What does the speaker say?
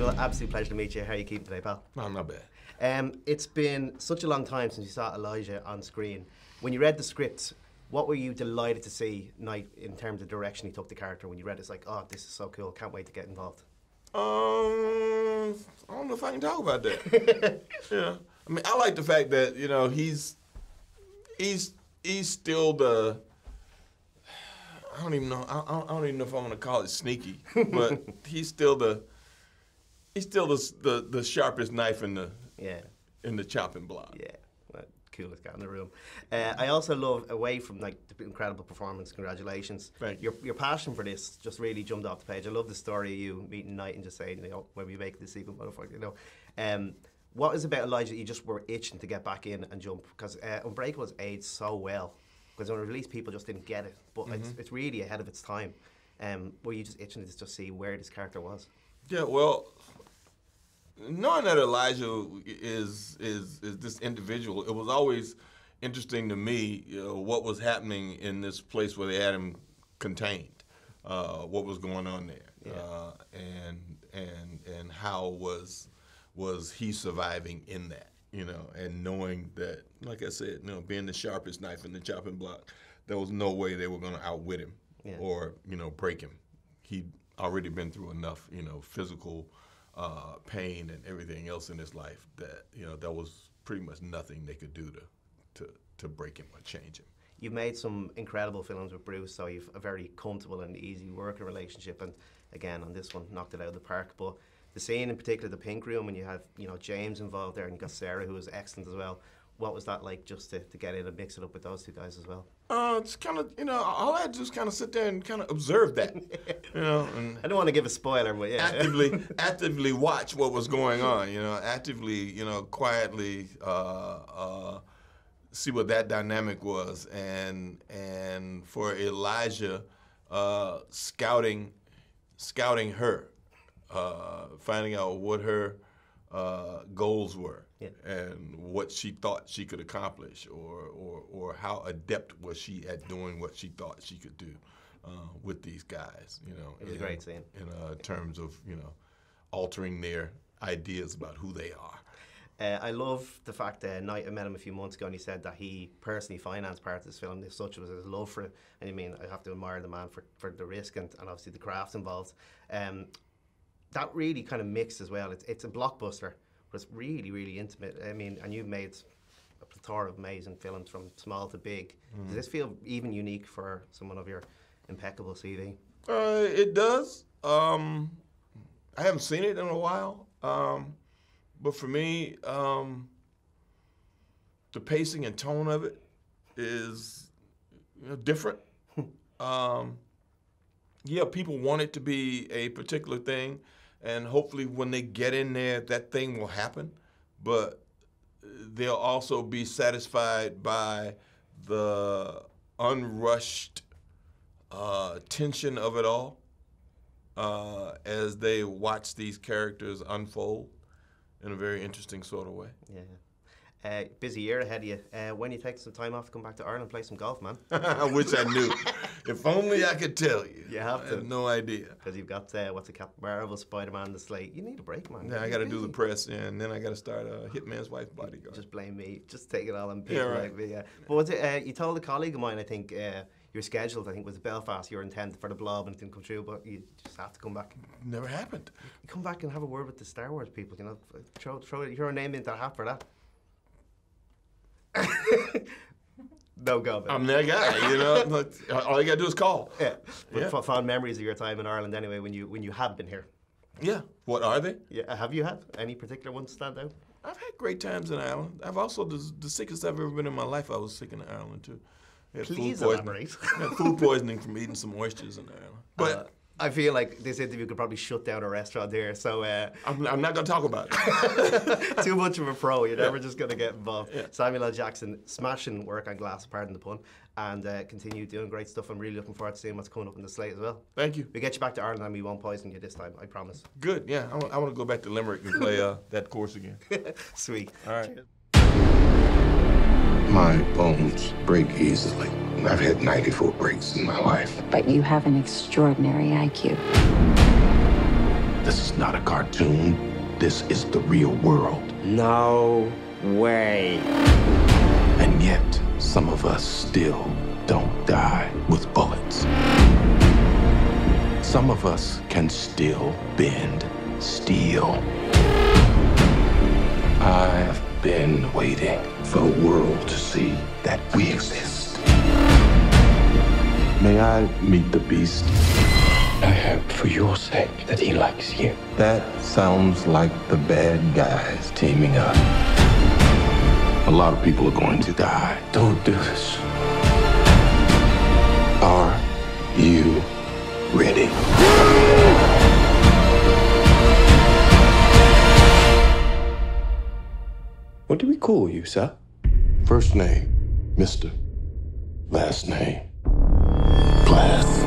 Michael, absolute pleasure to meet you. How are you keeping today, pal? I'm not bad. It's been such a long time since you saw Elijah on screen. When you read the script, what were you delighted to see Night in terms of direction he took the character? When you read it, it's like, oh, this is so cool, can't wait to get involved. I don't know if I can talk about that. Yeah, I mean, I like the fact that, you know, he's still the, I don't even know if I want to call it sneaky, but he's still the sharpest knife in the chopping block. Yeah, well, coolest guy in the room. I also love, away from like the incredible performance, congratulations. Thank you. Your passion for this just really jumped off the page. I love the story of you meeting Night and just saying, you know, when we make this sequel, motherfucker, you know. What is about Elijah that you just were itching to get back in and jump? Because Unbreakable has aged so well. Because when it released, people just didn't get it. But it's really ahead of its time. Were you just itching to just see where this character was? Yeah, well, knowing that Elijah is this individual, it was always interesting to me, you know, what was happening in this place where they had him contained, what was going on there, and how was he surviving in that, you know, and knowing that, like I said, you know, being the sharpest knife in the chopping block, there was no way they were going to outwit him or, you know, break him. He'd already been through enough, you know, physical pain and everything else in his life that, you know, there was pretty much nothing they could do to break him or change him. You've made some incredible films with Bruce, so you've a very comfortable and easy working relationship, and again on this one knocked it out of the park. But the scene in particular, the pink room, when you have, you know, James involved there and you got Sarah, who was excellent as well. What was that like, just to get in and mix it up with those two guys as well? It's kind of, you know, all I had to do was kind of sit there and kind of observe that, you know. And I don't want to give a spoiler, but yeah. Actively watch what was going on, you know, actively, you know, quietly see what that dynamic was. And for Elijah, scouting her, finding out what her goals were. Yeah. And what she thought she could accomplish, or how adept was she at doing what she thought she could do with these guys, you know. It was a great scene. In terms of, you know, altering their ideas about who they are. I love the fact that Night, I met him a few months ago, and he said that he personally financed part of this film. As such was his love for it. And I mean, I have to admire the man for the risk and obviously the craft involved. That really kind of mixed as well. It's a blockbuster, but it's really, really intimate. I mean, and you've made a plethora of amazing films from small to big. Does this feel even unique for someone of your impeccable CV? It does. I haven't seen it in a while, but for me, the pacing and tone of it is, you know, different. Yeah, people want it to be a particular thing, and hopefully when they get in there, that thing will happen, but they'll also be satisfied by the unrushed tension of it all as they watch these characters unfold in a very interesting sort of way. Yeah. Busy year ahead of you. When you take some time off to come back to Ireland and play some golf, man? I wish I knew. If only I could tell you. You have to. I have no idea. Because you've got, what's it, Captain Marvel, Spider-Man, the slate. You need a break, man. Yeah, I got to do the press, and then I got to start Hitman's Wife Bodyguard. Just blame me. Just take it all on people right. like me. Yeah. But was it, you told a colleague of mine, I think, your scheduled, I think, was Belfast. You were intended for the Blob and it didn't come true, but you just have to come back. Never happened. You come back and have a word with the Star Wars people, you know. Throw your name into the hat for that. No comment. I'm that guy, you know. Look, all you gotta do is call. Yeah. But fond memories of your time in Ireland, anyway. When you have been here. Yeah. What are they? Yeah. Have you had any particular ones stand out? I've had great times in Ireland. I've also the sickest I've ever been in my life. I was sick in Ireland too. Please elaborate. I had food poisoning from eating some oysters in Ireland. But I feel like this interview could probably shut down a restaurant here. So I'm not going to talk about it. Too much of a pro. You're never just going to get involved. Yeah. Samuel L. Jackson, smashing work on glass, pardon the pun, and continue doing great stuff. I'm really looking forward to seeing what's coming up in the slate as well. Thank you. We get you back to Ireland and we won't poison you this time, I promise. Good, yeah. I want to go back to Limerick and play that course again. Sweet. All right. Cheers. My bones break easily. I've had 94 breaks in my life. But you have an extraordinary IQ. This is not a cartoon. This is the real world. No way. And yet, some of us still don't die with bullets. Some of us can still bend steel. I've been waiting for the world to see that we exist. May I meet the beast? I hope for your sake that he likes you. That sounds like the bad guys teaming up. A lot of people are going to die. Don't do this. Are you ready? What do we call you, sir? First name, Mr. Last name, Glass.